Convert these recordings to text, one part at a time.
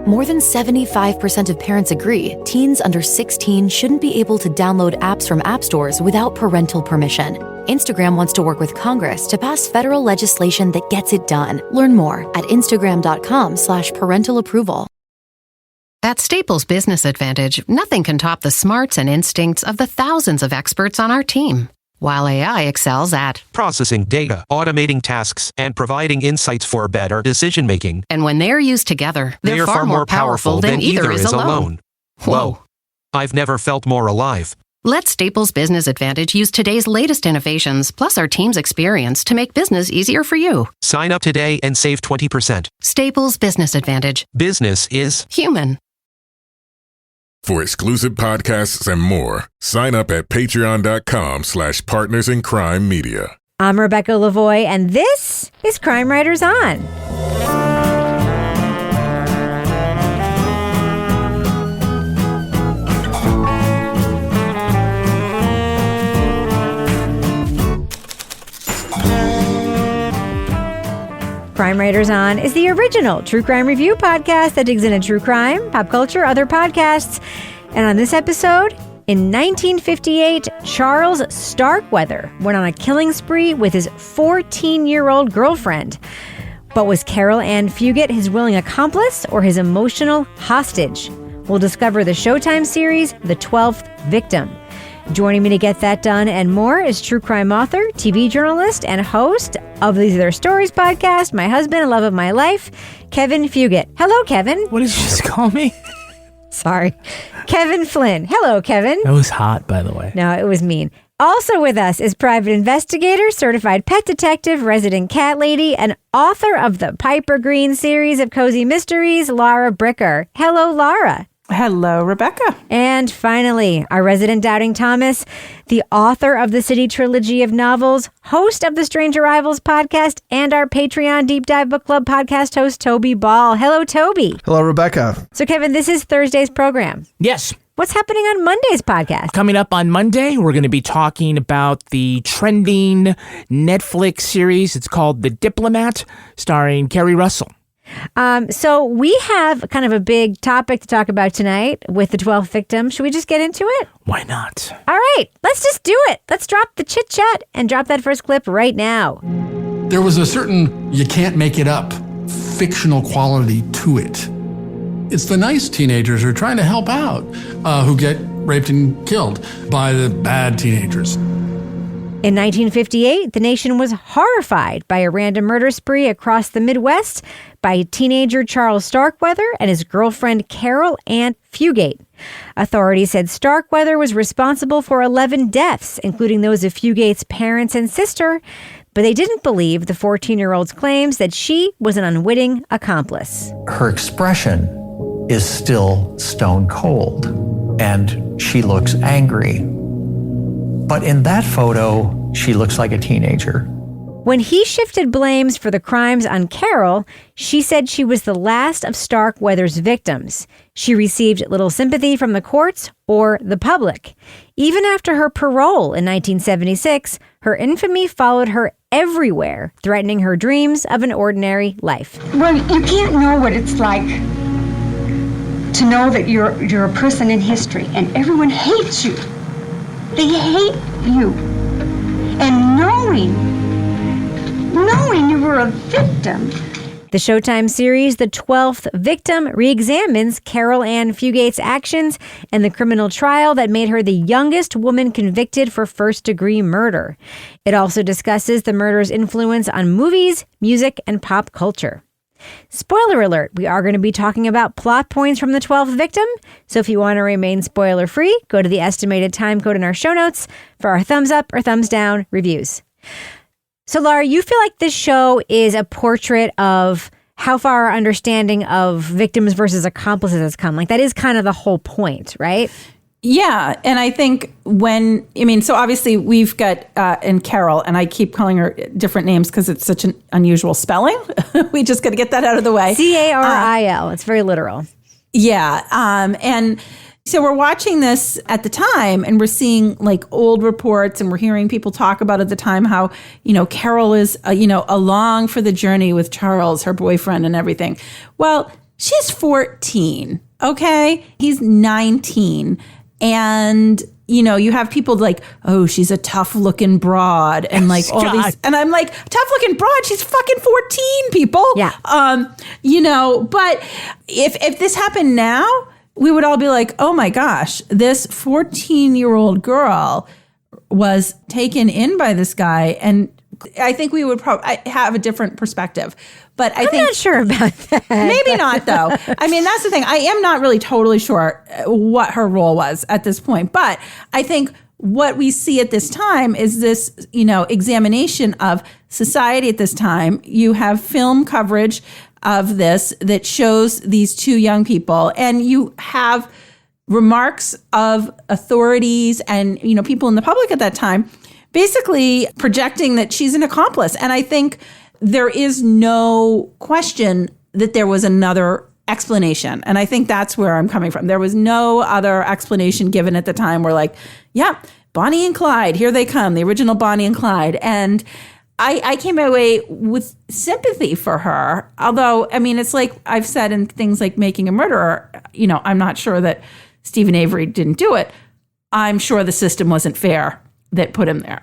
More than 75% of parents agree teens under 16 shouldn't be able to download apps from app stores without parental permission. Instagram wants to work with Congress to pass federal legislation that gets it done. Learn more at instagram.com/parental approval. At Staples Business Advantage, nothing can top the smarts and instincts of the thousands of experts on our team. While AI excels at processing data, automating tasks, and providing insights for better decision-making. And when they're used together, they are far more powerful than either is alone. Whoa. I've never felt more alive. Let Staples Business Advantage use today's latest innovations, plus our team's experience to make business easier for you. Sign up today and save 20%. Staples Business Advantage. Business is human. For exclusive podcasts and more, sign up at patreon.com/partnersincrimemedia. I'm Rebecca Lavoie, and this is Crime Writers On. Crime Writers On is the original true crime review podcast that digs into true crime, pop culture, other podcasts. And on this episode, in 1958, Charles Starkweather went on a killing spree with his 14-year-old girlfriend. But was Caril Ann Fugate his willing accomplice or his emotional hostage? We'll discover the Showtime series, The 12th Victim. Joining me to get that done and more is true crime author, TV journalist, and host of These Are Their Stories podcast, my husband and love of my life, Kevin Fugate. Hello, Kevin. What did you just call me? Sorry. Kevin Flynn. Hello, Kevin. That was hot, by the way. No, it was mean. Also with us is private investigator, certified pet detective, resident cat lady, and author of the Piper Green series of cozy mysteries, Laura Bricker. Hello, Laura. Hello, Rebecca. And finally, our resident Doubting Thomas, the author of the City trilogy of novels, host of the Strange Arrivals podcast, and our Patreon Deep Dive Book Club podcast host, Toby Ball. Hello, Toby. Hello, Rebecca. So, Kevin, this is Thursday's program. Yes. What's happening on Monday's podcast? Coming up on Monday, we're going to be talking about the trending Netflix series. It's called The Diplomat, starring Kerry Russell. So we have kind of a big topic to talk about tonight with the 12th victim. Should we just get into it? Why not? All right, let's just do it. Let's drop the chit chat and drop that first clip right now. There was a certain you can't make it up fictional quality to it. It's the nice teenagers who are trying to help out, who get raped and killed by the bad teenagers. In 1958, the nation was horrified by a random murder spree across the Midwest by teenager Charles Starkweather and his girlfriend Caril Ann Fugate. Authorities said Starkweather was responsible for 11 deaths, including those of Fugate's parents and sister, but they didn't believe the 14-year-old's claims that she was an unwitting accomplice. Her expression is still stone cold, and she looks angry. But in that photo, she looks like a teenager. When he shifted blames for the crimes on Caril, she said she was the last of Starkweather's victims. She received little sympathy from the courts or the public. Even after her parole in 1976, her infamy followed her everywhere, threatening her dreams of an ordinary life. Well, you can't know what it's like to know that you're a person in history and everyone hates you. They hate you. And knowing you were a victim. The Showtime series, The 12th Victim, reexamines Caril Ann Fugate's actions and the criminal trial that made her the youngest woman convicted for first-degree murder. It also discusses the murder's influence on movies, music, and pop culture. Spoiler alert, we are going to be talking about plot points from The 12th Victim, so if you want to remain spoiler-free, go to the estimated time code in our show notes for our thumbs up or thumbs down reviews. So, Laura, you feel like this show is a portrait of how far our understanding of victims versus accomplices has come. Like, that is kind of the whole point, right? Yeah. And I think so obviously we've got, and Caril, and I keep calling her different names because it's such an unusual spelling. We just got to get that out of the way. Caril. It's very literal. Yeah. And so we're watching this at the time and we're seeing like old reports and we're hearing people talk about at the time how, Caril is, along for the journey with Charles, her boyfriend and everything. Well, she's 14, okay? He's 19. And, you have people like, oh, she's a tough-looking broad. And like all these. And I'm like, tough-looking broad? She's fucking 14, people. Yeah. But if this happened now, we would all be like, oh my gosh, this 14-year-old girl was taken in by this guy. And I think we would probably have a different perspective. But I'm not sure about that. Maybe not, though. I mean, that's the thing. I am not really totally sure what her role was at this point. But I think what we see at this time is this, examination of society at this time. You have film coverage of this that shows these two young people, and you have remarks of authorities and, people in the public at that time basically projecting that she's an accomplice. And I think there is no question that there was another explanation. And I think that's where I'm coming from. There was no other explanation given at the time. We're like, yeah, Bonnie and Clyde, here they come, the original Bonnie and Clyde. And I came away with sympathy for her. Although, I mean, it's like I've said in things like Making a Murderer, I'm not sure that Stephen Avery didn't do it. I'm sure the system wasn't fair that put him there.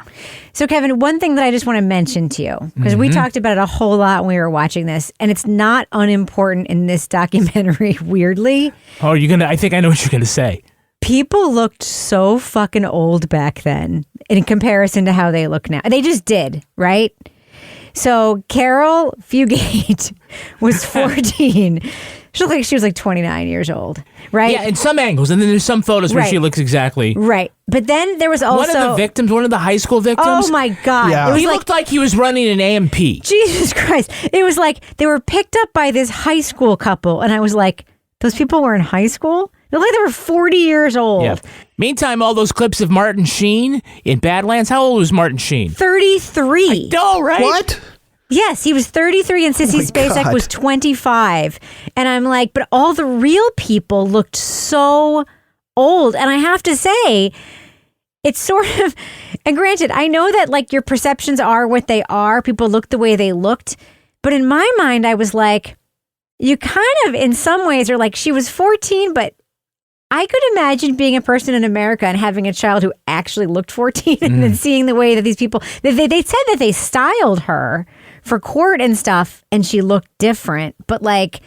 So, Kevin, one thing that I just want to mention to you, because we talked about it a whole lot when we were watching this, and it's not unimportant in this documentary, weirdly. Oh, I think I know what you're going to say. People looked so fucking old back then in comparison to how they look now. They just did, right? So, Caril Fugate was 14. She looked like she was like 29 years old, right? Yeah, in some angles. And then there's some photos where she looks exactly. Right. But then there was also... one of the high school victims. Oh my God. Yeah. He looked like he was running an AMP. Jesus Christ. It was like they were picked up by this high school couple. And I was like, those people were in high school? They looked like they were 40 years old. Yeah. Meantime, all those clips of Martin Sheen in Badlands. How old was Martin Sheen? 33. I know, right? What? Yes, he was 33 and Sissy Spacek was 25. And I'm like, but all the real people looked so old. And I have to say, it's sort of, and granted, I know that like your perceptions are what they are. People look the way they looked. But in my mind, I was like, you kind of, in some ways, are like, she was 14, but I could imagine being a person in America and having a child who actually looked 14 and then seeing the way that these people, they said that they styled her for court and stuff and she looked different, but like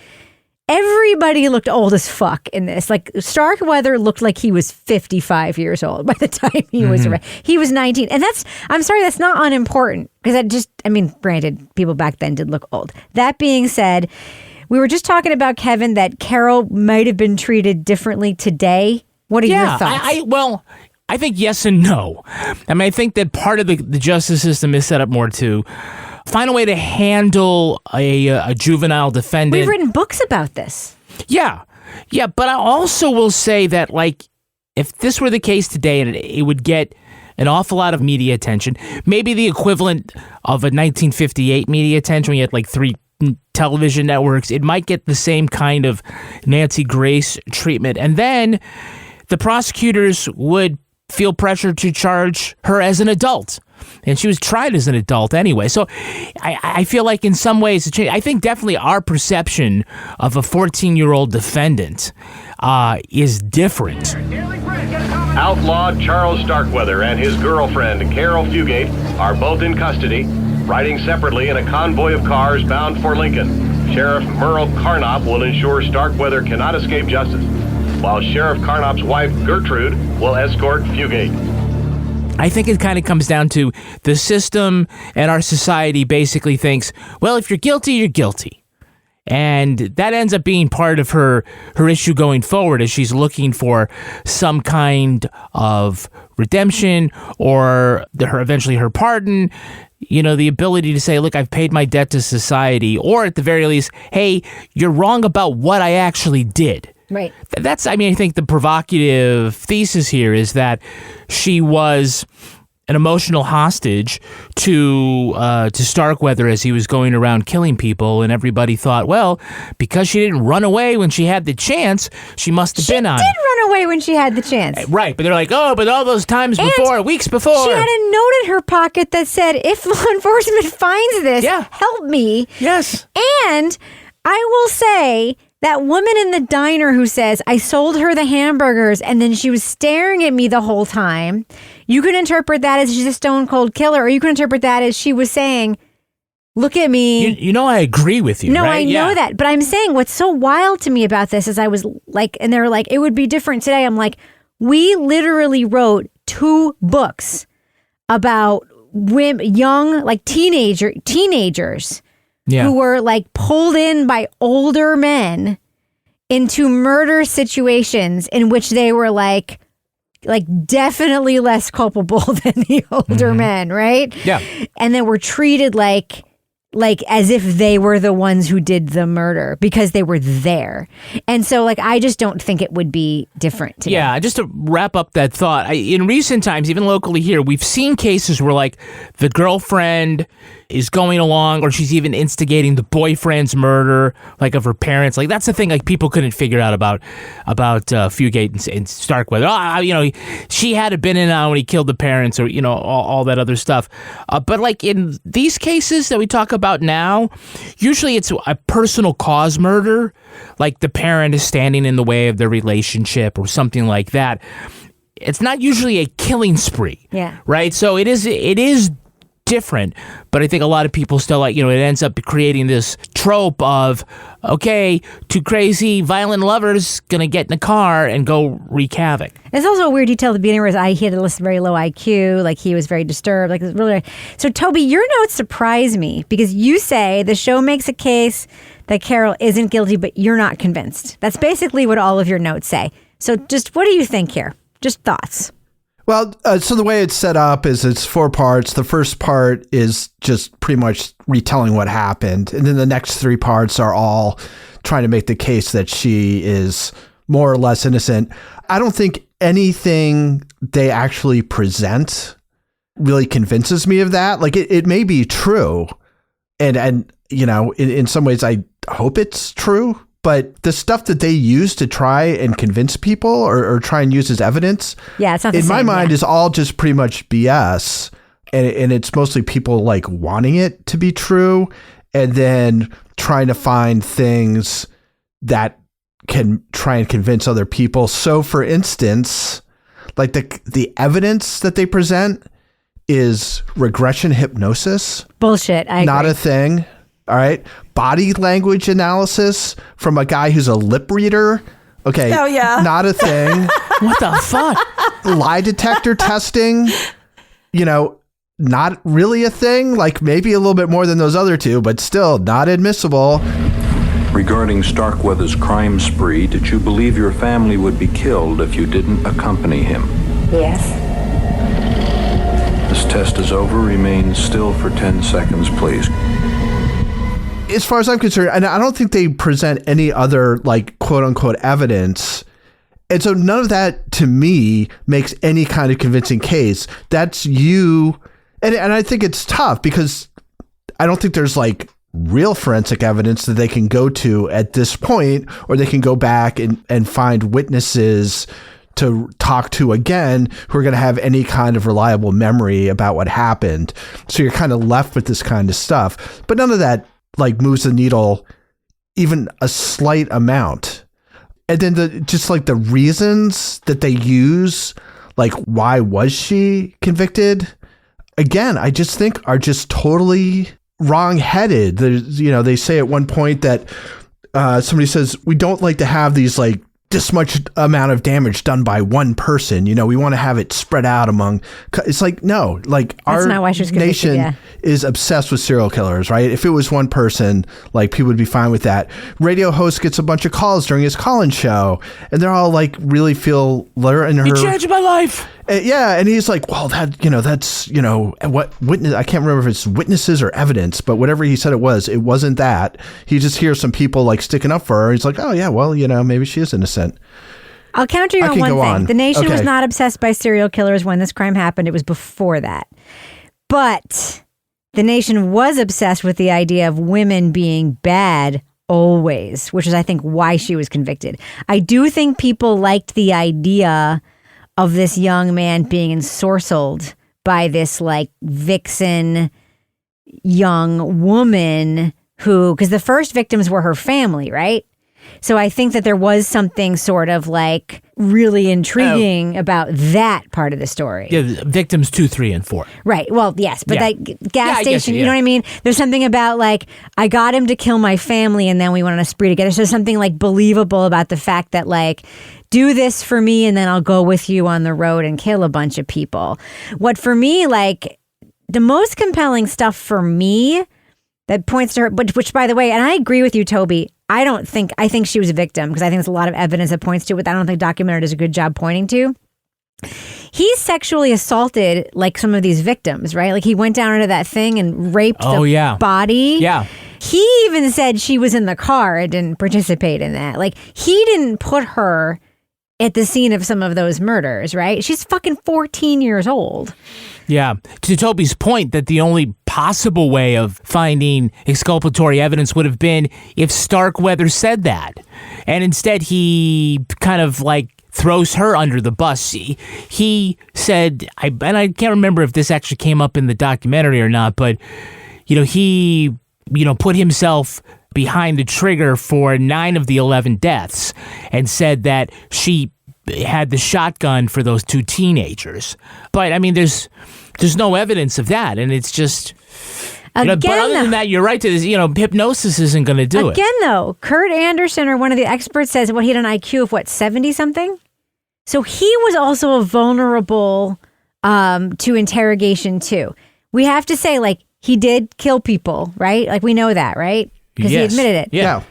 everybody looked old as fuck in this. Like Starkweather looked like he was 55 years old by the time he was arrested. He was 19. And I'm sorry, that's not unimportant because granted, people back then did look old. That being said, we were just talking about, Kevin, that Caril might have been treated differently today. What are your thoughts? I think yes and no. I mean, I think that part of the justice system is set up more to find a way to handle a juvenile defendant. We've written books about this. Yeah, but I also will say that, like, if this were the case today and it would get an awful lot of media attention, maybe the equivalent of a 1958 media attention when you had like 3 television networks, it might get the same kind of Nancy Grace treatment. And then the prosecutors would feel pressure to charge her as an adult. And she was tried as an adult anyway. So I feel like in some ways, I think definitely our perception of a 14-year-old defendant is different. Outlaw Charles Starkweather and his girlfriend, Caril Fugate, are both in custody, riding separately in a convoy of cars bound for Lincoln. Sheriff Merle Carnop will ensure Starkweather cannot escape justice, while Sheriff Carnop's wife, Gertrude, will escort Fugate. I think it kind of comes down to the system and our society basically thinks, well, if you're guilty, you're guilty. And that ends up being part of her issue going forward as she's looking for some kind of redemption or eventually her pardon, the ability to say, look, I've paid my debt to society, or at the very least, hey, you're wrong about what I actually did. Right. I think the provocative thesis here is that she was an emotional hostage to Starkweather as he was going around killing people, and everybody thought, well, because she didn't run away when she had the chance, she must have been on. She did run away when she had the chance. Right, but they're like, oh, but all those times weeks before. She had a note in her pocket that said, if law enforcement finds this, help me. Yes. And I will say That woman in the diner who says, I sold her the hamburgers and then she was staring at me the whole time. You can interpret that as she's a stone cold killer, or you can interpret that as she was saying, look at me. You know, I agree with you. No, right? I know that. But I'm saying what's so wild to me about this is I was like, and they were like, it would be different today. I'm like, we literally wrote 2 books about women, young, like teenagers who were like pulled in by older men into murder situations in which they were like definitely less culpable than the older men, right? Yeah. And then were treated like as if they were the ones who did the murder because they were there. And so like, I just don't think it would be different today. Yeah, just to wrap up that thought, in recent times, even locally here, we've seen cases where like the girlfriend is going along, or she's even instigating the boyfriend's murder, like of her parents. Like that's the thing, like people couldn't figure out about Fugate and Starkweather. She had been in on when he killed the parents, or all that other stuff. But like in these cases that we talk about now, usually it's a personal cause murder, like the parent is standing in the way of their relationship or something like that. It's not usually a killing spree. Yeah. Right. So it is different, but I think a lot of people still it ends up creating this trope of, okay, 2 crazy violent lovers gonna get in a car and go wreak havoc. There's also a weird detail at the beginning where he had a very low IQ, like he was very disturbed, like it's really. So Toby, your notes surprise me because you say the show makes a case that Caril isn't guilty, but you're not convinced. That's basically what all of your notes say. So just what do you think here? Just thoughts. Well, so the way it's set up is it's 4 parts. The first part is just pretty much retelling what happened. And then the next 3 parts are all trying to make the case that she is more or less innocent. I don't think anything they actually present really convinces me of that. Like it may be true. And in some ways I hope it's true. But the stuff that they use to try and convince people or try and use as evidence, it's not the in same, my mind, is all just pretty much BS. And it's mostly people like wanting it to be true and then trying to find things that can try and convince other people. So, for instance, like the evidence that they present is regression hypnosis. Bullshit. I agree. Not a thing. All right. Body language analysis from a guy who's a lip reader. Okay. Oh, yeah. Not a thing. What the fuck? Lie detector testing, not really a thing. Like maybe a little bit more than those other 2, but still not admissible. Regarding Starkweather's crime spree, did you believe your family would be killed if you didn't accompany him? Yes. This test is over. Remain still for 10 seconds, please. As far as I'm concerned, and I don't think they present any other like quote unquote evidence. And so none of that to me makes any kind of convincing case. That's you. And I think it's tough because I don't think there's like real forensic evidence that they can go to at this point, or they can go back and find witnesses to talk to again who are going to have any kind of reliable memory about what happened. So you're kind of left with this kind of stuff, but none of that like moves the needle even a slight amount. And then the reasons that they use, like why was she convicted? Again, I just think are just totally wrong-headed. They say at one point that somebody says, we don't like to have these like this much amount of damage done by one person. We want to have it spread out among. It's like, no, like our nation is obsessed with serial killers, right? If it was one person, like people would be fine with that. Radio host gets a bunch of calls during his call-in show, and they're all like really feel Lara and her. You changed my life. Yeah, and he's like, well, that's what witness. I can't remember if it's witnesses or evidence, but whatever he said it wasn't that. He just hears some people like sticking up for her. He's like, oh yeah, well, maybe she is innocent. I'll counter you on one thing. The nation was not obsessed by serial killers when this crime happened. It was before that. But the nation was obsessed with the idea of women being bad always, which is, I think, why she was convicted. I do think people liked the idea of this young man being ensorcelled by this like vixen young woman who, because the first victims were her family, right? So I think that there was something sort of like really intriguing about that part of the story. Yeah, victims 2, 3, and 4. Right. Well, yes, but that gas I station, guess, you know what I mean? There's something about like, I got him to kill my family and then we went on a spree together. So something like believable about the fact that like, do this for me and then I'll go with you on the road and kill a bunch of people. What for me, like the most compelling stuff for me that points to her, but which by the way, and I agree with you, Toby, I think she was a victim because I think there's a lot of evidence that points to it. I don't think the documentary does a good job pointing to. He sexually assaulted like some of these victims, right? Like he went down into that thing and raped the body. Yeah. He even said she was in the car and didn't participate in that. Like he didn't put her at the scene of some of those murders, right? She's fucking 14 years old. Yeah. To Toby's point that the only possible way of finding exculpatory evidence would have been if Starkweather said that. And instead he kind of like throws her under the bus. He said, and I can't remember if this actually came up in the documentary or not, but, he, put himself behind the trigger for 9 of the 11 deaths and said that she had the shotgun for those 2 teenagers. But I mean, there's no evidence of that. And it's just, but other than that, you're right to this, hypnosis isn't going to do it. Again, though, Kurt Anderson or one of the experts says he had an IQ of 70 something. So he was also vulnerable to interrogation too. We have to say like he did kill people, right? Like we know that, right? Because he admitted it. Yeah.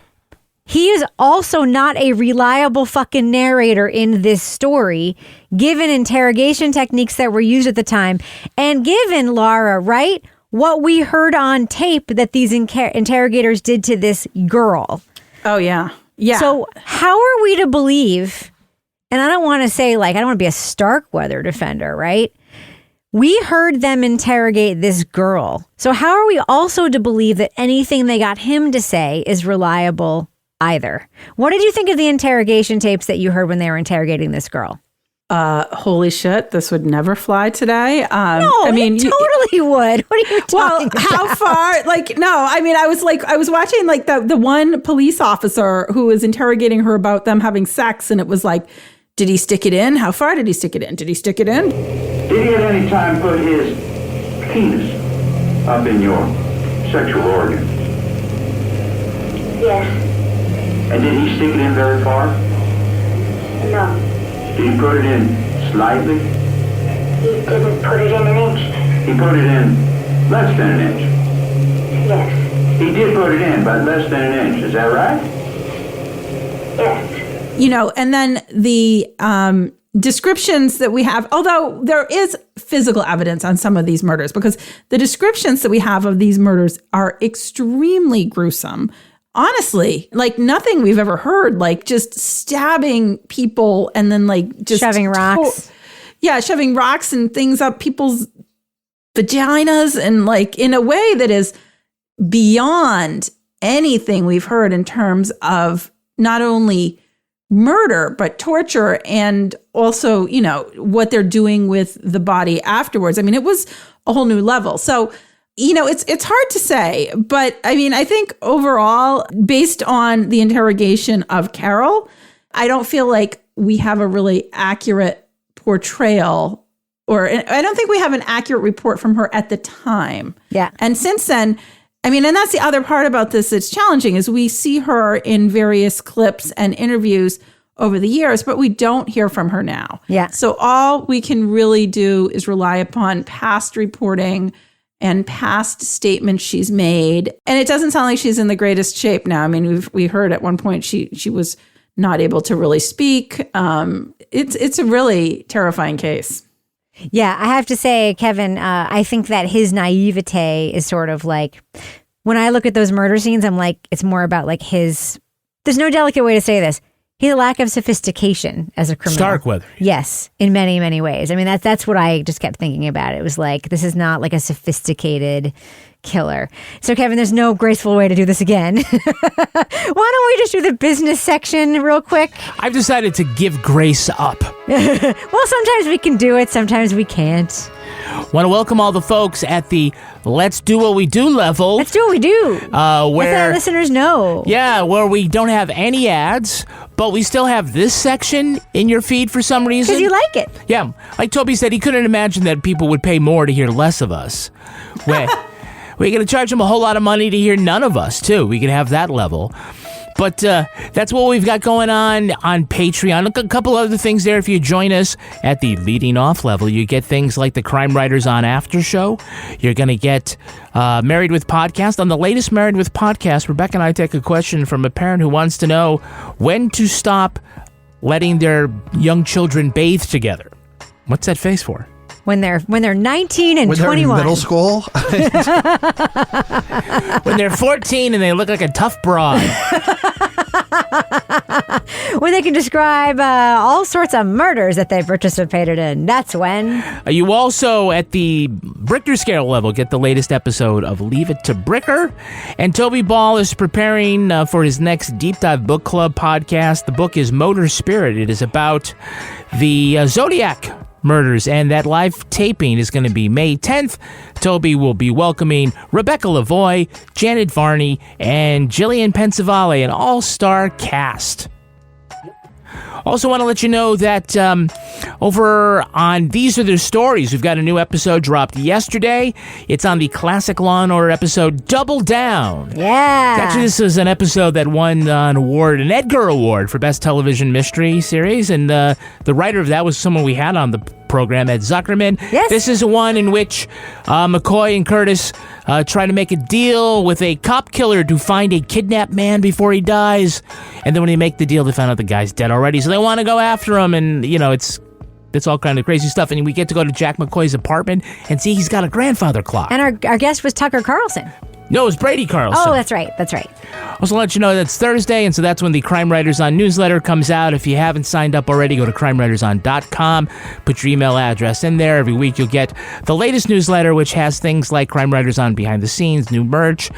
He is also not a reliable fucking narrator in this story, given interrogation techniques that were used at the time, and given, Laura, right, what we heard on tape that these interrogators did to this girl. Oh, yeah. Yeah. So how are we to believe, and I don't want to say, like, I don't want to be a Starkweather defender, right? We heard them interrogate this girl. So how are we also to believe that anything they got him to say is reliable either? What did you think of the interrogation tapes that you heard when they were interrogating this girl? Holy shit, this would never fly today. No, I mean, it totally would. What are you talking about? How far? Like, no, I mean, I was watching like the one police officer who was interrogating her about them having sex. And it was like, did he stick it in? How far did he stick it in? Did he stick it in? Did he at any time put his penis up in your sexual organ? Yes. And did he stick it in very far? No. Did he put it in slightly? He didn't put it in an inch. He put it in less than an inch? Yes. He did put it in, but less than an inch. Is that right? Yes. And then the descriptions that we have, although there is physical evidence on some of these murders, because the descriptions that we have of these murders are extremely gruesome. Honestly, like nothing we've ever heard, like just stabbing people and then like just shoving rocks. Shoving rocks and things up people's vaginas and like in a way that is beyond anything we've heard in terms of not only murder, but torture and also, what they're doing with the body afterwards. I mean, it was a whole new level. So it's hard to say, but I mean, I think overall, based on the interrogation of Caril, I don't feel like we have a really accurate portrayal, or I don't think we have an accurate report from her at the time. Yeah. And since then, I mean, and that's the other part about this that's challenging is we see her in various clips and interviews over the years, but we don't hear from her now. Yeah. So all we can really do is rely upon past reporting and past statements she's made. And it doesn't sound like she's in the greatest shape now. I mean, we heard at one point she was not able to really speak. It's a really terrifying case. Yeah, I have to say, Kevin, I think that his naivete is sort of like, when I look at those murder scenes, I'm like, it's more about like there's no delicate way to say this. His lack of sophistication as a criminal. Starkweather. Yes, in many, many ways. I mean, that's what I just kept thinking about. It was like, this is not like a sophisticated killer. So, Kevin, there's no graceful way to do this again. Why don't we just do the business section real quick? I've decided to give grace up. Well, sometimes we can do it, sometimes we can't. Want to welcome all the folks at the Let's Do What We Do level. Let's do what we do. Where let our listeners know. Yeah, where we don't have any ads, but we still have this section in your feed for some reason. Because you like it. Yeah, like Toby said, he couldn't imagine that people would pay more to hear less of us. We're going to charge them a whole lot of money to hear none of us, too. We can have that level. But that's what we've got going on Patreon. Look, a couple other things there. If you join us at the leading off level, you get things like the Crime Writers on After Show. You're going to get Married with Podcast. On the latest Married with Podcast, Rebecca and I take a question from a parent who wants to know when to stop letting their young children bathe together. What's that face for? When they're 19 and when 21. They're in middle school? When they're 14 and they look like a tough broad. When they can describe all sorts of murders that they've participated in. That's when. You also, at the Bricker scale level, get the latest episode of Leave It to Bricker. And Toby Ball is preparing for his next Deep Dive Book Club podcast. The book is Motor Spirit. It is about the Zodiac murders, and that live taping is going to be May 10th. Toby will be welcoming Rebecca Lavoie, Janet Varney, and Jillian Pensavalle, an all-star cast. Also want to let you know that over on These Are Their Stories, we've got a new episode dropped yesterday. It's on the classic Law & Order episode Double Down. Yeah. Actually, this is an episode that won an Edgar Award for Best Television Mystery Series, and the writer of that was someone we had on the program, Ed Zuckerman. Yes. This is one in which McCoy and Curtis try to make a deal with a cop killer to find a kidnapped man before he dies. And then when they make the deal, they find out the guy's dead already. So they want to go after him. And, you know, it's all kind of crazy stuff. And we get to go to Jack McCoy's apartment and see he's got a grandfather clock. And our guest was Tucker Carlson. No, it was Brady Carlson. Oh, that's right. That's right. Also let you know that's Thursday, and so that's when the Crime Writers On newsletter comes out. If you haven't signed up already, go to crimewriterson.com. Put your email address in there. Every week you'll get the latest newsletter, which has things like Crime Writers On behind the scenes, new merch,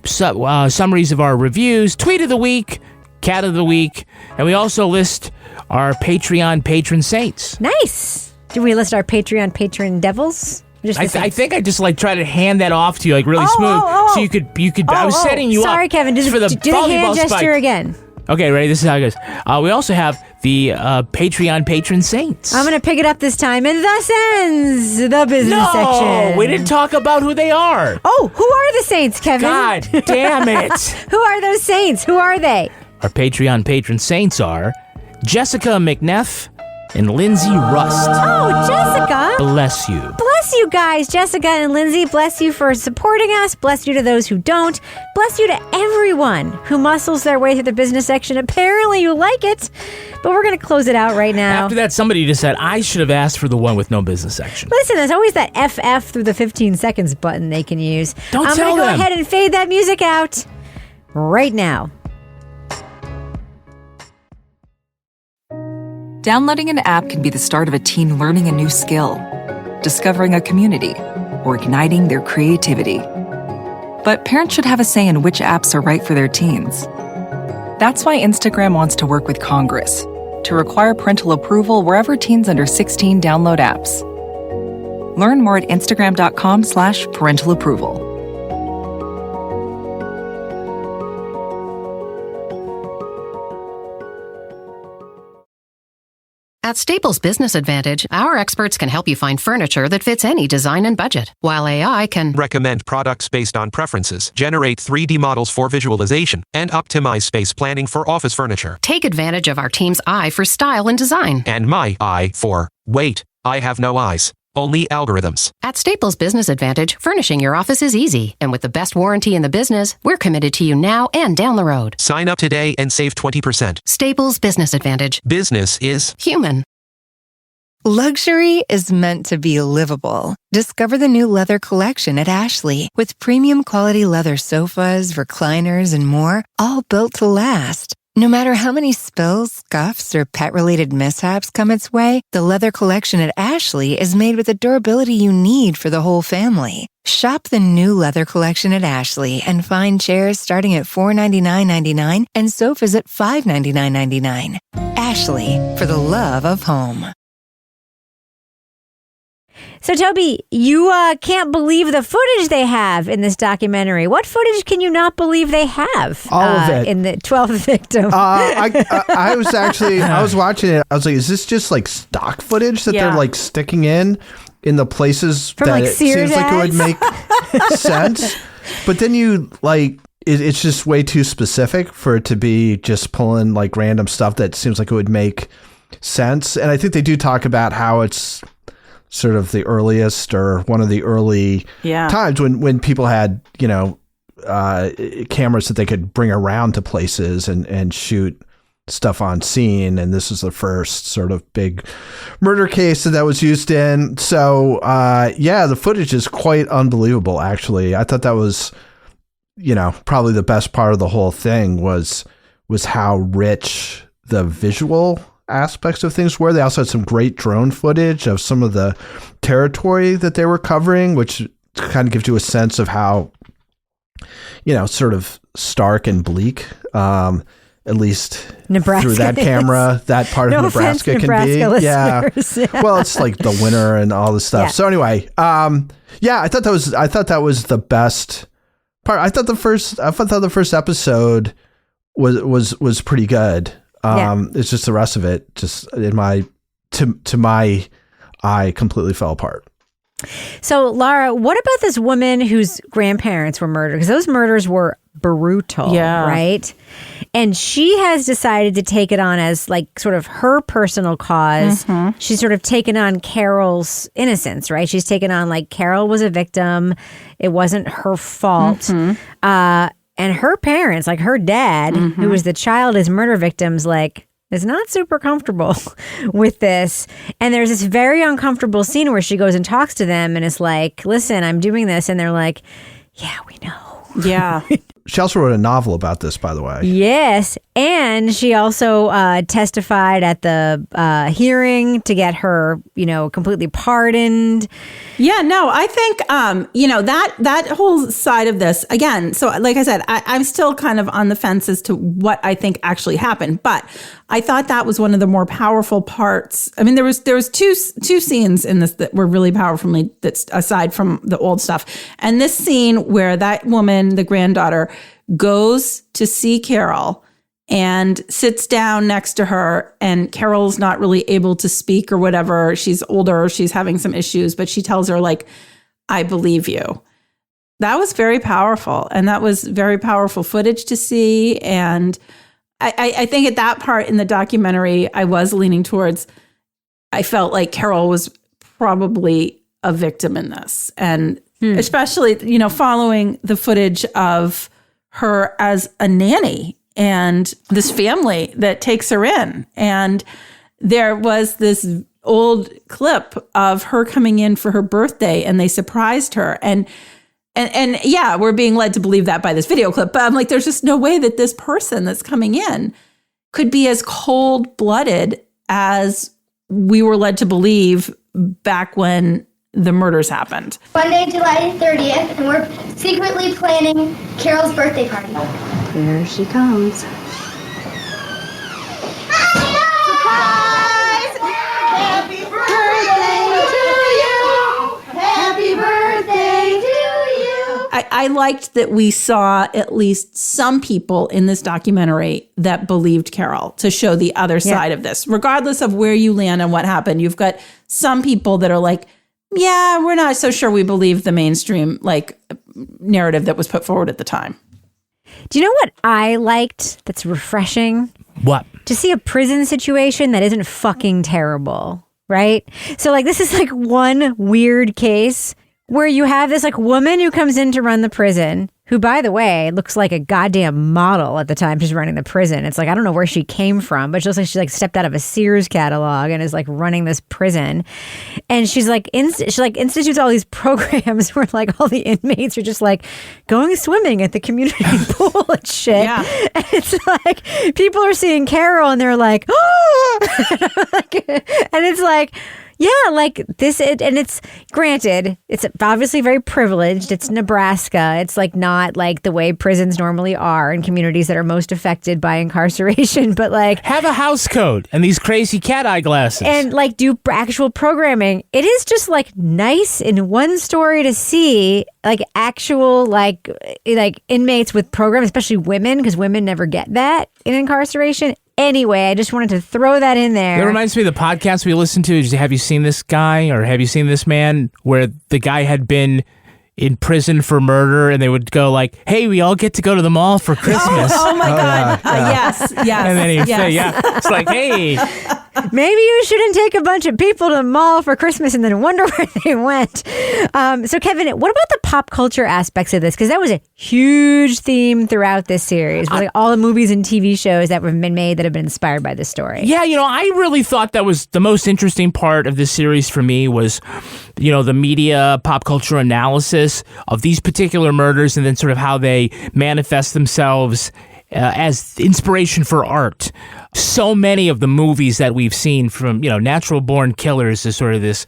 summaries of our reviews, tweet of the week, cat of the week, and we also list our Patreon patron saints. Nice. Do we list our Patreon patron devils? I think I just try to hand that off to you really smooth, so you could. I was setting you up. Sorry, Kevin. Do the hand gesture spike. again. Okay, ready? This is how it goes. We also have the Patreon patron saints. I'm going to pick it up this time, and thus ends the business section. No, we didn't talk about who they are. Oh, who are the saints, Kevin? God damn it! Who are those saints? Who are they? Our Patreon patron saints are Jessica McNeff and Lindsay Rust. Oh, Jessica. Bless you. Bless you guys. Jessica and Lindsay, bless you for supporting us. Bless you to those who don't. Bless you to everyone who muscles their way through the business section. Apparently you like it, but we're going to close it out right now. After that, somebody just said, I should have asked for the one with no business section. Listen, there's always that FF through the 15 seconds button they can use. Don't I'm tell going to go them. ahead and fade that music out right now. Downloading an app can be the start of a teen learning a new skill, discovering a community, or igniting their creativity. But parents should have a say in which apps are right for their teens. That's why Instagram wants to work with Congress to require parental approval wherever teens under 16 download apps. Learn more at instagram.com/parental approval. At Staples Business Advantage, our experts can help you find furniture that fits any design and budget, while AI can recommend products based on preferences, generate 3D models for visualization, and optimize space planning for office furniture. take advantage of our team's eye for style and design. And my eye for, wait, I have no eyes. Only algorithms. At Staples Business Advantage, furnishing your office is easy. And with the best warranty in the business, we're committed to you now and down the road. Sign up today and save 20%. Staples Business Advantage. Business is human. Luxury is meant to be livable. Discover the new leather collection at Ashley with premium quality leather sofas, recliners, and more, all built to last. No matter how many spills, scuffs, or pet-related mishaps come its way, the leather collection at Ashley is made with the durability you need for the whole family. Shop the new leather collection at Ashley and find chairs starting at $499.99 and sofas at $599.99. Ashley, for the love of home. So, Toby, you can't believe the footage they have in this documentary. What footage can you not believe they have? All of it. In the 12th victim. I was actually, I was watching it. I was like, is this just like stock footage that they're like sticking in the places From, that like, it Sears seems like it would ads? make sense? But then you like, it's just way too specific for it to be just pulling like random stuff that seems like it would make sense. And I think they do talk about how it's sort of the earliest or one of the early times when people had, you know, cameras that they could bring around to places and shoot stuff on scene. And this is the first sort of big murder case that was used in. So, the footage is quite unbelievable, actually. I thought that was, you know, probably the best part of the whole thing was how rich the visual aspects of things were. They also had some great drone footage of some of the territory that they were covering, which kind of gives you a sense of how, you know, sort of stark and bleak, at least Nebraska through that camera, that part of Nebraska can be. Listeners. Yeah. Well, it's like the winter and all this stuff. Yeah. So anyway, I thought that was the best part. I thought the first episode was pretty good. It's just the rest of it, just to my eye, completely fell apart. So, Laura, what about this woman whose grandparents were murdered? Because those murders were brutal, right? And she has decided to take it on as like sort of her personal cause. Mm-hmm. She's sort of taken on Caril's innocence, right? She's taken on like Caril was a victim. It wasn't her fault. Mm-hmm. And her parents, like her dad, who was the child as murder victims, like is not super comfortable with this. And there's this very uncomfortable scene where she goes and talks to them and is like, listen, I'm doing this. And they're like, yeah, we know. Yeah. She also wrote a novel about this, by the way. Yes. And she also testified at the hearing to get her, you know, completely pardoned. Yeah, no, I think, that whole side of this, again, so like I said, I'm still kind of on the fence as to what I think actually happened. But I thought that was one of the more powerful parts. I mean, there was two scenes in this that were really powerfully, that's aside from the old stuff. And this scene where that woman, the granddaughter, goes to see Caril and sits down next to her, and Caril's not really able to speak or whatever. She's older, she's having some issues, but she tells her, like, I believe you. That was very powerful, and that was very powerful footage to see. And I think at that part in the documentary, I was leaning towards, I felt like Caril was probably a victim in this. And especially, you know, following the footage of her as a nanny and this family that takes her in. And there was this old clip of her coming in for her birthday, and they surprised her. And yeah, we're being led to believe that by this video clip. But I'm like, there's just no way that this person that's coming in could be as cold-blooded as we were led to believe back when the murders happened. Monday, July 30th, and we're secretly planning Caril's birthday party. Here she comes. Surprise! Happy birthday to you! Happy birthday to you! I liked that we saw at least some people in this documentary that believed Caril, to show the other side of this. Regardless of where you land and what happened, you've got some people that are like, yeah, we're not so sure we believe the mainstream like narrative that was put forward at the time. Do you know what I liked that's refreshing? What? To see a prison situation that isn't fucking terrible, right? So like this is like one weird case where you have this like woman who comes in to run the prison, who, by the way, looks like a goddamn model at the time she's running the prison. It's like, I don't know where she came from, but she looks like she like stepped out of a Sears catalog and is like running this prison. And she's like, she like institutes all these programs where like all the inmates are just like going swimming at the community pool and shit. Yeah. And it's like, people are seeing Caril and they're like, oh! And it's like, yeah, like this, and it's granted, it's obviously very privileged. It's Nebraska. It's like not like the way prisons normally are in communities that are most affected by incarceration, but like have a house coat and these crazy cat eye glasses and like do actual programming. It is just like nice in one story to see like actual like inmates with programs, especially women, because women never get that in incarceration. Anyway, I just wanted to throw that in there. It reminds me of the podcast we listened to. Have you seen this guy or have you seen this man where the guy had been in prison for murder and they would go like, hey, we all get to go to the mall for Christmas. Oh my God. Yeah. Yes. And then he'd say, yeah. It's like, hey. Maybe you shouldn't take a bunch of people to the mall for Christmas and then wonder where they went. So, Kevin, what about the pop culture aspects of this? Because that was a huge theme throughout this series. Like all the movies and TV shows that have been made that have been inspired by this story. Yeah, I really thought that was the most interesting part of this series for me was, the media pop culture analysis of these particular murders and then sort of how they manifest themselves as inspiration for art. So many of the movies that we've seen from, Natural Born Killers is sort of this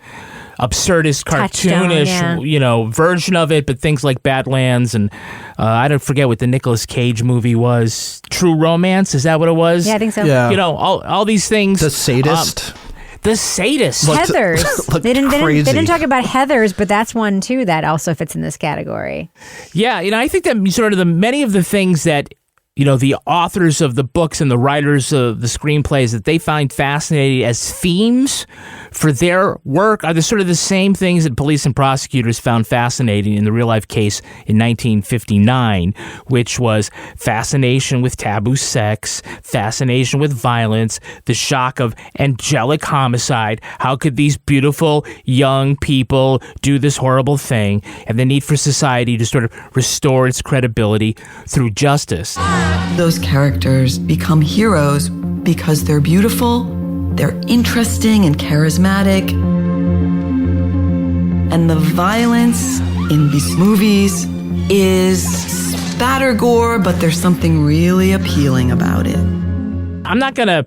absurdist, cartoonish, version of it, but things like Badlands and I don't forget what the Nicolas Cage movie was. True Romance, is that what it was? Yeah, I think so. Yeah. All these things. The Sadist. The Sadist. Heathers. They didn't talk about Heathers, but that's one too that also fits in this category. Yeah, I think that sort of many of the things that the authors of the books and the writers of the screenplays that they find fascinating as themes for their work are the sort of the same things that police and prosecutors found fascinating in the real life case in 1959, which was fascination with taboo sex, fascination with violence, the shock of angelic homicide. How could these beautiful young people do this horrible thing? And the need for society to sort of restore its credibility through justice. Those characters become heroes because they're beautiful, they're interesting and charismatic, and the violence in these movies is spatter gore, but there's something really appealing about it. I'm not going to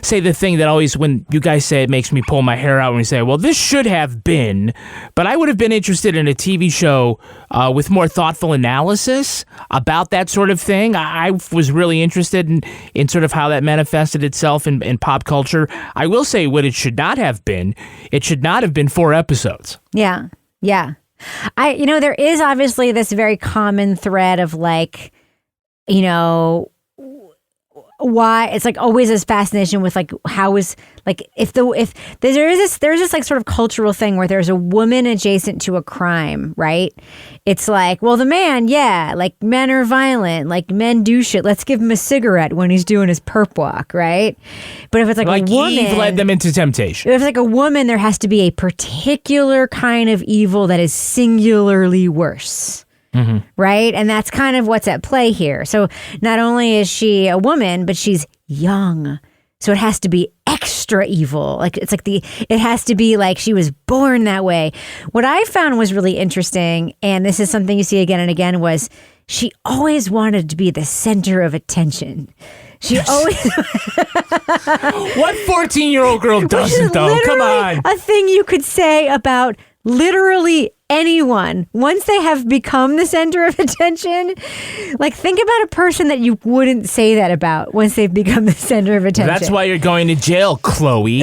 say the thing that always, when you guys say it, makes me pull my hair out when you say, well, this should have been, but I would have been interested in a TV show with more thoughtful analysis about that sort of thing. I was really interested in sort of how that manifested itself in pop culture. I will say what it should not have been. It should not have been 4 episodes. Yeah. Yeah. There is obviously this very common thread of like, why it's like always this fascination with like how is like if there's this like sort of cultural thing where there's a woman adjacent to a crime, right? It's like, well, the man, yeah, like men are violent, like men do shit. Let's give him a cigarette when he's doing his perp walk, right? But if it's like a woman, Eve led them into temptation. If it's like a woman, there has to be a particular kind of evil that is singularly worse. Mm-hmm. Right? And that's kind of what's at play here. So not only is she a woman, but she's young. So it has to be extra evil. Like it's like it has to be like she was born that way. What I found was really interesting, and this is something you see again and again, was she always wanted to be the center of attention. She always... What 14-year-old girl doesn't, though? Come on. A thing you could say about literally anyone once they have become the center of attention. Like, think about a person that you wouldn't say that about once they've become the center of attention. That's why you're going to jail, Chloe.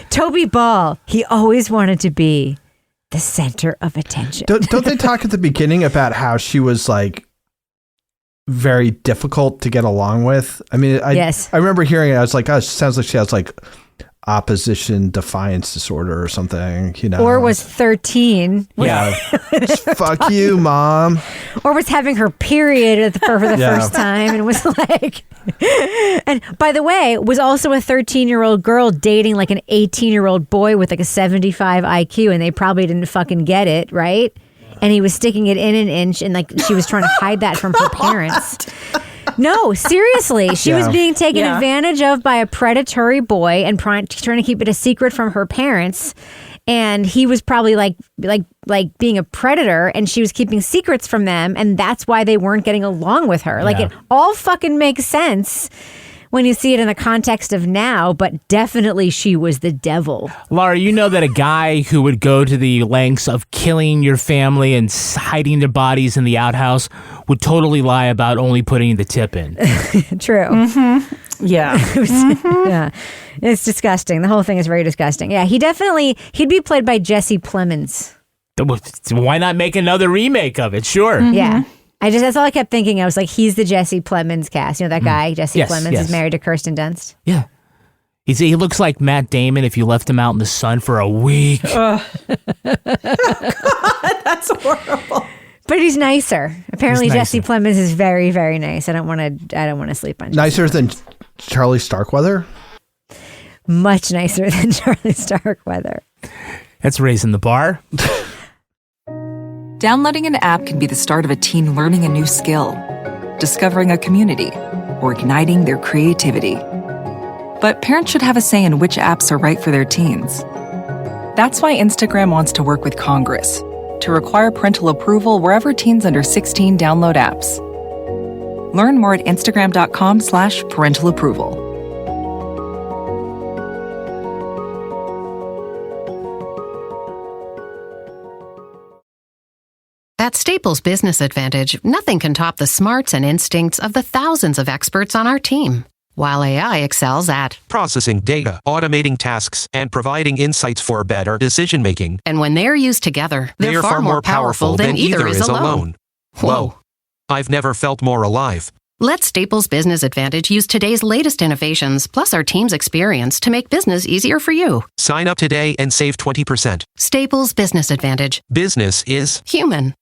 Toby Ball, he always wanted to be the center of attention. Don't they talk at the beginning about how she was like very difficult to get along with? I mean, yes. I remember hearing it. I was like, oh, it sounds like she has like opposition defiance disorder or something, or was 13. Yeah. Fuck you, mom. Or was having her period for the first time and was like, and by the way, was also a 13-year-old girl dating like an 18-year-old boy with like a 75 IQ, and they probably didn't fucking get it, right? and he was sticking it in an inch, and like she was trying to hide that from her parents. No, seriously. She was being taken advantage of by a predatory boy and trying to keep it a secret from her parents. And he was probably like being a predator, and she was keeping secrets from them, and that's why they weren't getting along with her. Like, it all fucking makes sense when you see it in the context of now, but definitely she was the devil. Laura, you know that a guy who would go to the lengths of killing your family and hiding their bodies in the outhouse would totally lie about only putting the tip in. True. Mm-hmm. Yeah. Yeah. It's disgusting. The whole thing is very disgusting. Yeah, he'd be played by Jesse Plemons. Why not make another remake of it? Sure. Mm-hmm. Yeah. That's all I kept thinking. I was like, he's the Jesse Plemons cast. You know that guy, Jesse Plemons, is married to Kirsten Dunst. Yeah. He looks like Matt Damon if you left him out in the sun for a week. Oh, God, that's horrible. But he's nicer. Apparently, Jesse Plemons is very, very nice. I don't want to sleep on. Nicer than Charlie Starkweather? Much nicer than Charlie Starkweather. That's raising the bar. Downloading an app can be the start of a teen learning a new skill, discovering a community, or igniting their creativity. But parents should have a say in which apps are right for their teens. That's why Instagram wants to work with Congress to require parental approval wherever teens under 16 download apps. Learn more at instagram.com/parental approval. At Staples Business Advantage, nothing can top the smarts and instincts of the thousands of experts on our team. While AI excels at processing data, automating tasks, and providing insights for better decision-making. And when they're used together, they're far more powerful than either is alone. Whoa. I've never felt more alive. Let Staples Business Advantage use today's latest innovations, plus our team's experience, to make business easier for you. Sign up today and save 20%. Staples Business Advantage. Business is human.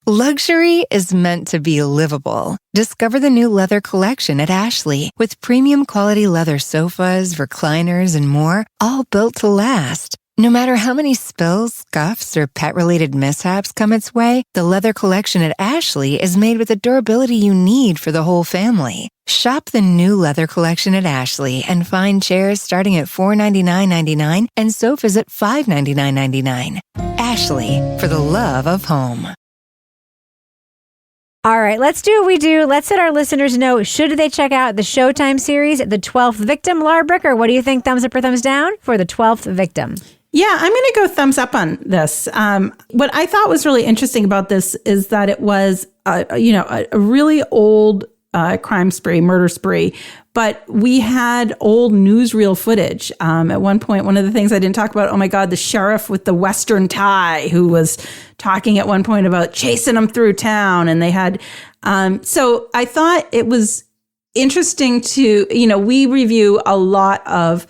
Luxury is meant to be livable. Discover the new leather collection at Ashley with premium quality leather sofas, recliners, and more, all built to last. No matter how many spills, scuffs, or pet-related mishaps come its way, the leather collection at Ashley is made with the durability you need for the whole family. Shop the new leather collection at Ashley and find chairs starting at $499.99 and sofas at $599.99. Ashley, for the love of home. All right, let's do what we do. Let's let our listeners know, should they check out the Showtime series, The 12th Victim? Laura Bricker, what do you think? Thumbs up or thumbs down for The 12th Victim? Yeah, I'm going to go thumbs up on this. What I thought was really interesting about this is that it was, a really old crime spree, murder spree, but we had old newsreel footage. At one point, one of the things I didn't talk about, oh my God, the sheriff with the Western tie who was talking at one point about chasing them through town. And they had, so I thought it was interesting to, we review a lot of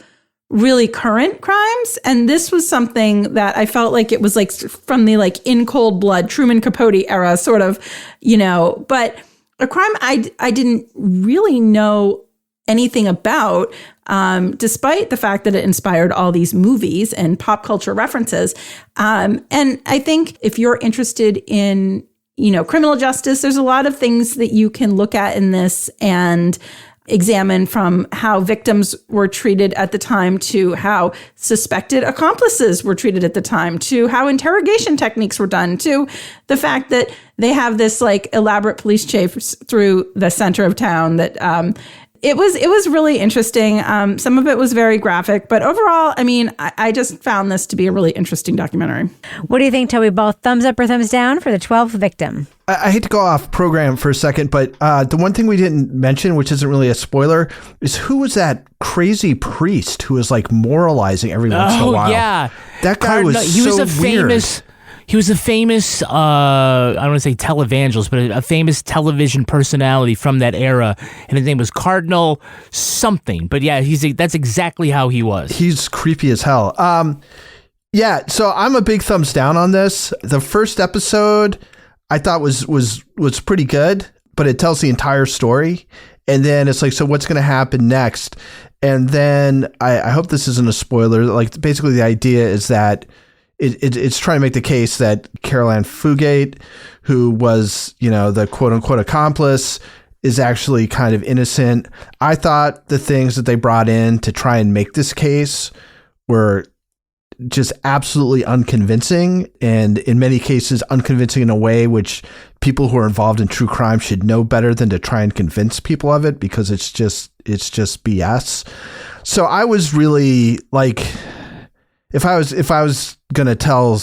really current crimes. And this was something that I felt like it was like from the like in cold blood, Truman Capote era sort of, but a crime I didn't really know anything about, despite the fact that it inspired all these movies and pop culture references. And I think if you're interested in, criminal justice, there's a lot of things that you can look at in this and examine, from how victims were treated at the time to how suspected accomplices were treated at the time to how interrogation techniques were done to the fact that they have this like elaborate police chase through the center of town that it was really interesting. Some of it was very graphic, but overall, I mean, I just found this to be a really interesting documentary. What do you think, Toby? Both thumbs up or thumbs down for The 12th Victim? I hate to go off program for a second, but the one thing we didn't mention, which isn't really a spoiler, is who was that crazy priest who was like moralizing every once in a while? Oh, yeah. That guy was weird. He was a famous, I don't want to say televangelist, but a famous television personality from that era. And his name was Cardinal something. But yeah, that's exactly how he was. He's creepy as hell. Yeah, so I'm a big thumbs down on this. The first episode I thought was pretty good, but it tells the entire story. And then it's like, so what's going to happen next? And then I hope this isn't a spoiler. Like basically the idea is that it's trying to make the case that Caril Ann Fugate, who was, the quote unquote accomplice, is actually kind of innocent. I thought the things that they brought in to try and make this case were just absolutely unconvincing, and in many cases unconvincing in a way which people who are involved in true crime should know better than to try and convince people of it, because it's just BS. So I was really like, if I was going to tell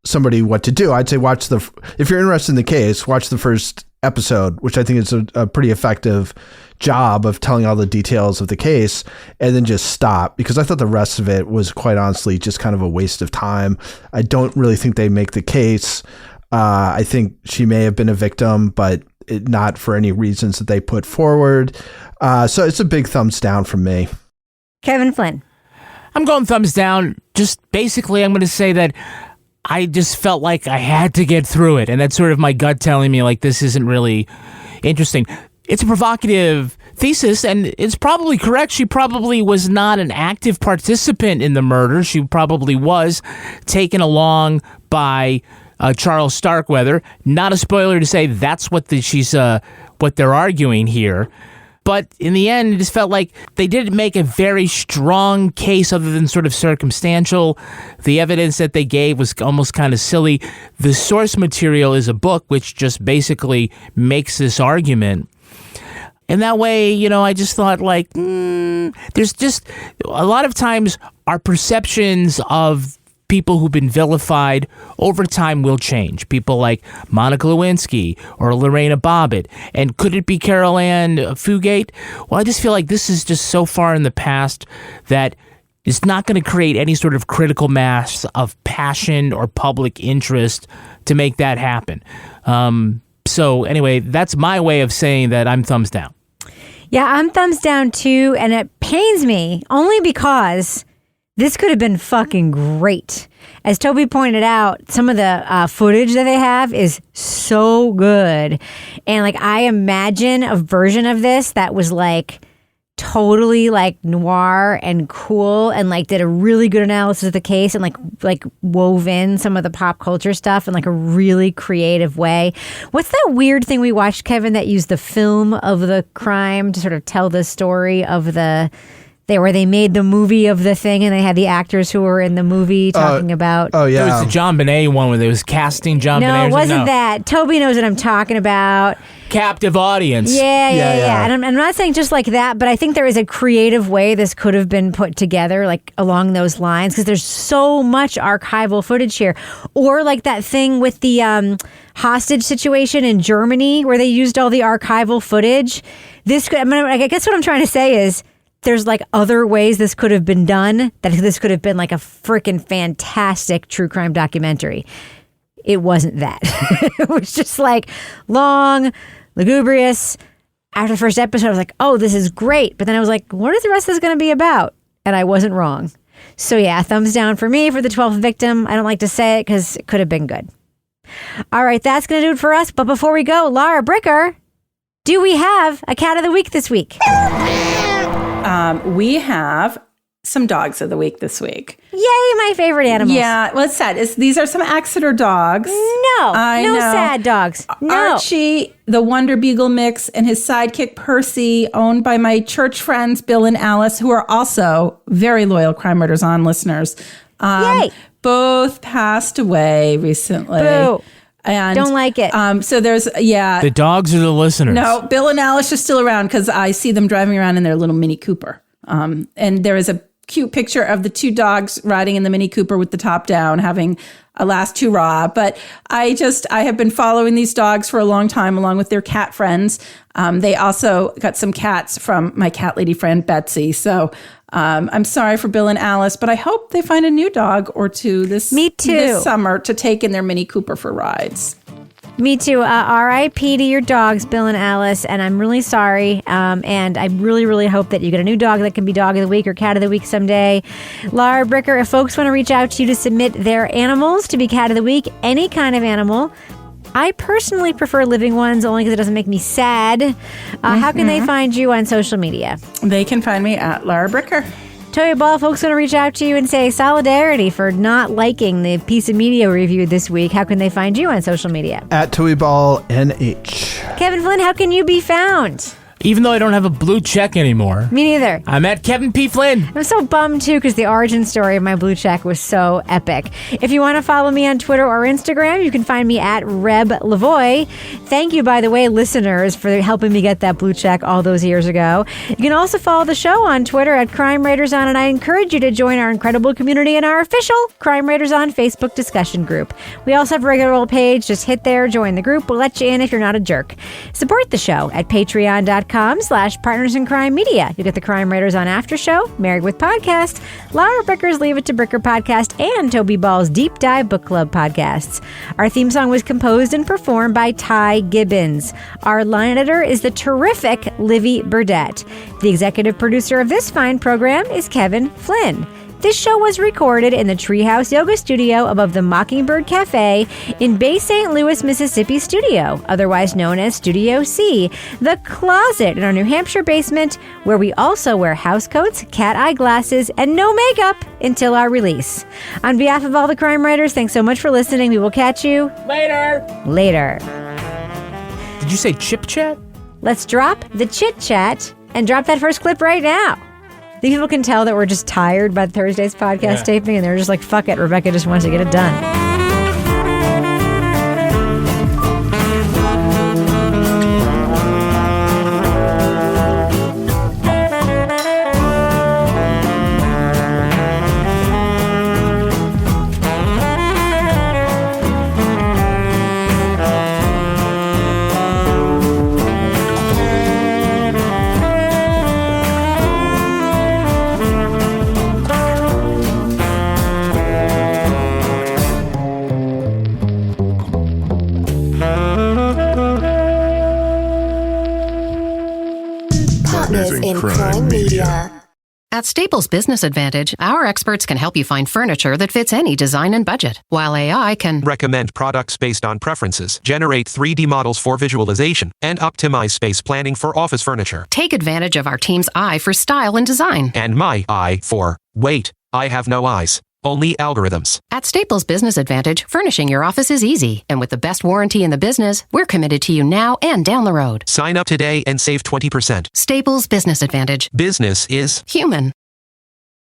somebody what to do, I'd say if you're interested in the case, watch the first episode, which I think is a pretty effective job of telling all the details of the case, and then just stop, because I thought the rest of it was quite honestly just kind of a waste of time. I don't really think they make the case. I think she may have been a victim, but not for any reasons that they put forward. So it's a big thumbs down from me. Kevin Flynn. I'm going thumbs down. Just basically, I'm going to say that I just felt like I had to get through it. And that's sort of my gut telling me, like, this isn't really interesting. It's a provocative thesis, and it's probably correct. She probably was not an active participant in the murder. She probably was taken along by Charles Starkweather. Not a spoiler to say that's what what they're arguing here. But in the end, it just felt like they didn't make a very strong case other than sort of circumstantial. The evidence that they gave was almost kind of silly. The source material is a book which just basically makes this argument. And that way, I just thought, like, there's just a lot of times our perceptions of people who've been vilified over time will change. People like Monica Lewinsky or Lorena Bobbitt. And could it be Caril Ann Fugate? Well, I just feel like this is just so far in the past that it's not going to create any sort of critical mass of passion or public interest to make that happen. So anyway, that's my way of saying that I'm thumbs down. Yeah, I'm thumbs down too, and it pains me only because this could have been fucking great. As Toby pointed out, some of the footage that they have is so good. And like, I imagine a version of this that was like totally like noir and cool, and like did a really good analysis of the case, and like wove in some of the pop culture stuff in like a really creative way. What's that weird thing we watched, Kevin, that used the film of the crime to sort of tell the story of where they made the movie of the thing, and they had the actors who were in the movie talking about. Oh yeah, it was the John Bonet one where they was casting John Bonet. No, it wasn't that. Toby knows what I'm talking about. Captive audience. Yeah. And I'm not saying just like that, but I think there is a creative way this could have been put together, like along those lines, because there's so much archival footage here. Or like that thing with the hostage situation in Germany where they used all the archival footage. I guess what I'm trying to say is, there's like other ways this could have been done, that this could have been like a freaking fantastic true crime documentary. It wasn't that. It was just like long, lugubrious. After the first episode, I was like, oh, this is great. But then I was like, what is the rest of this going to be about? And I wasn't wrong. So yeah, thumbs down for me for the 12th victim. I don't like to say it because it could have been good. All right, that's going to do it for us. But before we go, Laura Bricker, do we have a cat of the week this week? We have some dogs of the week this week. Yay, my favorite animals. Yeah, well, it's sad. These are some Exeter dogs. No sad dogs. No. Archie, the Wonder Beagle mix, and his sidekick Percy, owned by my church friends Bill and Alice, who are also very loyal Crime Writers On listeners. Yay. Both passed away recently. Boo. And don't like it. So there's, The dogs are the listeners. No, Bill and Alice are still around because I see them driving around in their little Mini Cooper. And there is a cute picture of the two dogs riding in the Mini Cooper with the top down, having a last hurrah. But I have been following these dogs for a long time, along with their cat friends. They also got some cats from my cat lady friend, Betsy. So I'm sorry for Bill and Alice, but I hope they find a new dog or two this summer to take in their Mini Cooper for rides. Me too. R.I.P. to your dogs, Bill and Alice, and I'm really sorry. And I really, really hope that you get a new dog that can be Dog of the Week or Cat of the Week someday. Laura Bricker, if folks want to reach out to you to submit their animals to be Cat of the Week, any kind of animal, I personally prefer living ones only because it doesn't make me sad. How can they find you on social media? They can find me at Laura Bricker. Toby Ball, folks want to reach out to you and say solidarity for not liking the piece of media we reviewed this week. How can they find you on social media? At Toby Ball NH. Kevin Flynn, how can you be found? Even though I don't have a blue check anymore. Me neither. I'm at Kevin P. Flynn. I'm so bummed, too, because the origin story of my blue check was so epic. If you want to follow me on Twitter or Instagram, you can find me at Reb Lavoie. Thank you, by the way, listeners, for helping me get that blue check all those years ago. You can also follow the show on Twitter at Crime Writers On, and I encourage you to join our incredible community in our official Crime Writers On Facebook discussion group. We also have a regular old page. Just hit there, join the group. We'll let you in if you're not a jerk. Support the show at patreon.com/Partners in Crime Media. You get the Crime Writers On After Show, Married with Podcast, Laura Bricker's Leave It to Bricker podcast, and Toby Ball's Deep Dive Book Club podcasts. Our theme song was composed and performed by Ty Gibbons. Our line editor is the terrific Livy Burdett. The executive producer of this fine program is Kevin Flynn. This show was recorded in the Treehouse Yoga Studio above the Mockingbird Cafe in Bay St. Louis, Mississippi studio, otherwise known as Studio C, the closet in our New Hampshire basement, where we also wear housecoats, cat eye glasses, and no makeup until our release. On behalf of all the crime writers, thanks so much for listening. We will catch you later. Did you say chip chat? Let's drop the chit chat and drop that first clip right now. These people can tell that we're just tired by Thursday's podcast taping, and they're just like, fuck it, Rebecca just wants to get it done. in crime media. At Staples Business Advantage, our experts can help you find furniture that fits any design and budget, while AI can recommend products based on preferences, generate 3D models for visualization, and optimize space planning for office furniture. take advantage of our team's eye for style and design. And my eye for, wait, I have no eyes. Only algorithms. At Staples Business Advantage, furnishing your office is easy. And with the best warranty in the business, we're committed to you now and down the road. Sign up today and save 20%. Staples Business Advantage. Business is human.